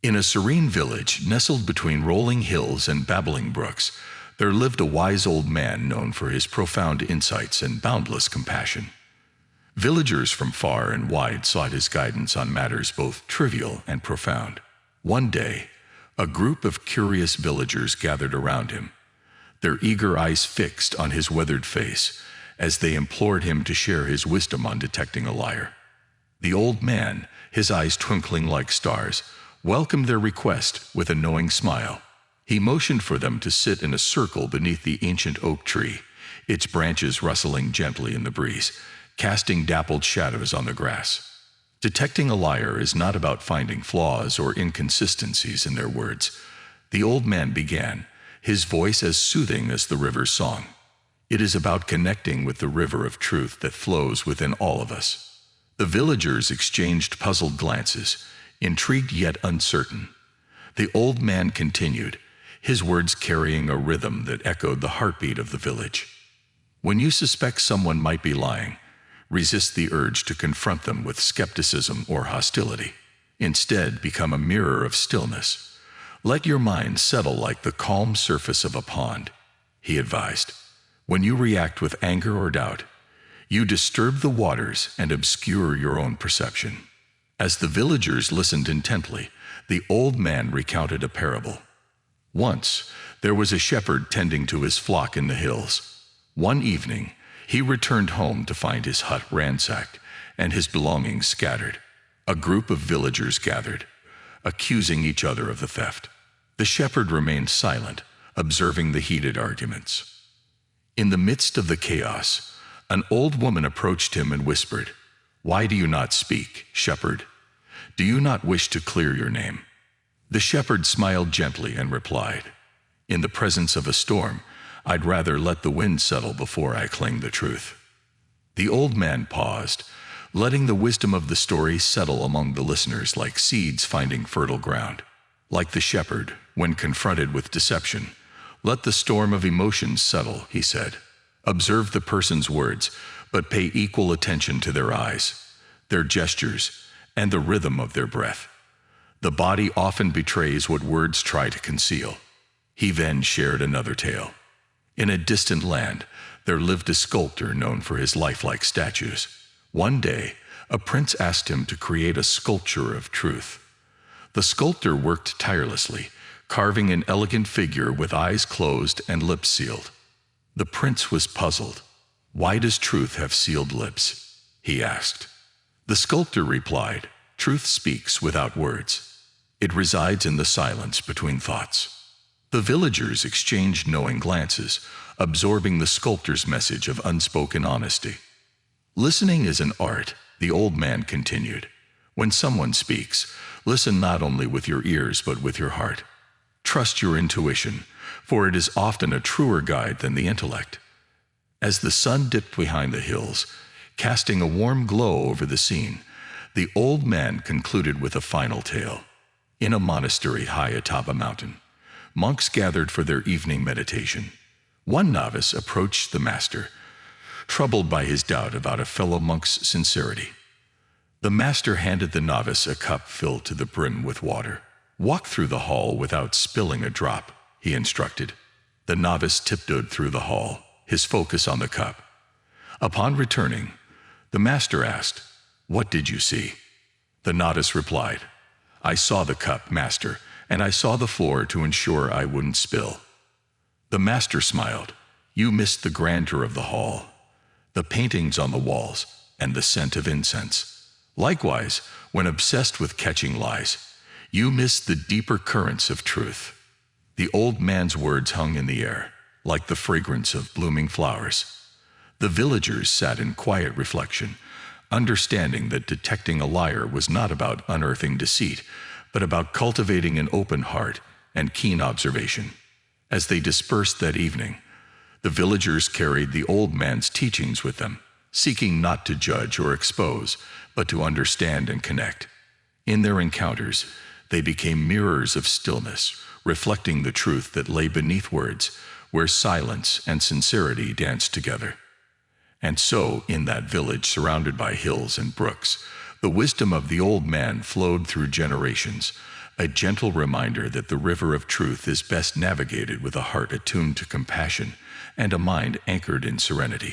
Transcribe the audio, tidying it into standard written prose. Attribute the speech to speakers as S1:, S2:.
S1: In a serene village nestled between rolling hills and babbling brooks, there lived a wise old man known for his profound insights and boundless compassion. Villagers from far and wide sought his guidance on matters both trivial and profound. One day, a group of curious villagers gathered around him, their eager eyes fixed on his weathered face as they implored him to share his wisdom on detecting a liar. The old man, his eyes twinkling like stars, welcomed their request with a knowing smile. He motioned for them to sit in a circle beneath the ancient oak tree, its branches rustling gently in the breeze, casting dappled shadows on the grass. Detecting a liar is not about finding flaws or inconsistencies in their words. The old man began, his voice as soothing as the river's song. It is about connecting with the river of truth that flows within all of us. The villagers exchanged puzzled glances, intrigued yet uncertain. The old man continued, his words carrying a rhythm that echoed the heartbeat of the village. When you suspect someone might be lying, resist the urge to confront them with skepticism or hostility. Instead, become a mirror of stillness. Let your mind settle like the calm surface of a pond, he advised. When you react with anger or doubt, you disturb the waters and obscure your own perception. As the villagers listened intently, the old man recounted a parable. Once, there was a shepherd tending to his flock in the hills. One evening, he returned home to find his hut ransacked and his belongings scattered. A group of villagers gathered, accusing each other of the theft. The shepherd remained silent, observing the heated arguments. In the midst of the chaos, an old woman approached him and whispered, "Why do you not speak, shepherd? Do you not wish to clear your name?" The shepherd smiled gently and replied, "In the presence of a storm, I'd rather let the wind settle before I claim the truth." The old man paused, letting the wisdom of the story settle among the listeners like seeds finding fertile ground. Like the shepherd, when confronted with deception, let the storm of emotions settle, he said. Observe the person's words, but pay equal attention to their eyes, their gestures, and the rhythm of their breath. The body often betrays what words try to conceal. He then shared another tale. In a distant land, there lived a sculptor known for his lifelike statues. One day, a prince asked him to create a sculpture of truth. The sculptor worked tirelessly, carving an elegant figure with eyes closed and lips sealed. The prince was puzzled. "Why does truth have sealed lips?" he asked. The sculptor replied, "Truth speaks without words. It resides in the silence between thoughts." The villagers exchanged knowing glances, absorbing the sculptor's message of unspoken honesty. Listening is an art, the old man continued. When someone speaks, listen not only with your ears but with your heart. Trust your intuition, for it is often a truer guide than the intellect. As the sun dipped behind the hills, casting a warm glow over the scene, the old man concluded with a final tale. In a monastery high atop a mountain, monks gathered for their evening meditation. One novice approached the master, troubled by his doubt about a fellow monk's sincerity. The master handed the novice a cup filled to the brim with water. "Walk through the hall without spilling a drop," he instructed. The novice tiptoed through the hall, his focus on the cup. Upon returning, the master asked, "What did you see?" The novice replied, "I saw the cup, master, and I saw the floor to ensure I wouldn't spill." The master smiled. "You missed the grandeur of the hall, the paintings on the walls, and the scent of incense. Likewise, when obsessed with catching lies, you missed the deeper currents of truth." The old man's words hung in the air, like the fragrance of blooming flowers. The villagers sat in quiet reflection, understanding that detecting a liar was not about unearthing deceit, but about cultivating an open heart and keen observation. As they dispersed that evening, the villagers carried the old man's teachings with them, seeking not to judge or expose, but to understand and connect. In their encounters, they became mirrors of stillness, reflecting the truth that lay beneath words, where silence and sincerity danced together. And so, in that village surrounded by hills and brooks, the wisdom of the old man flowed through generations, a gentle reminder that the river of truth is best navigated with a heart attuned to compassion and a mind anchored in serenity.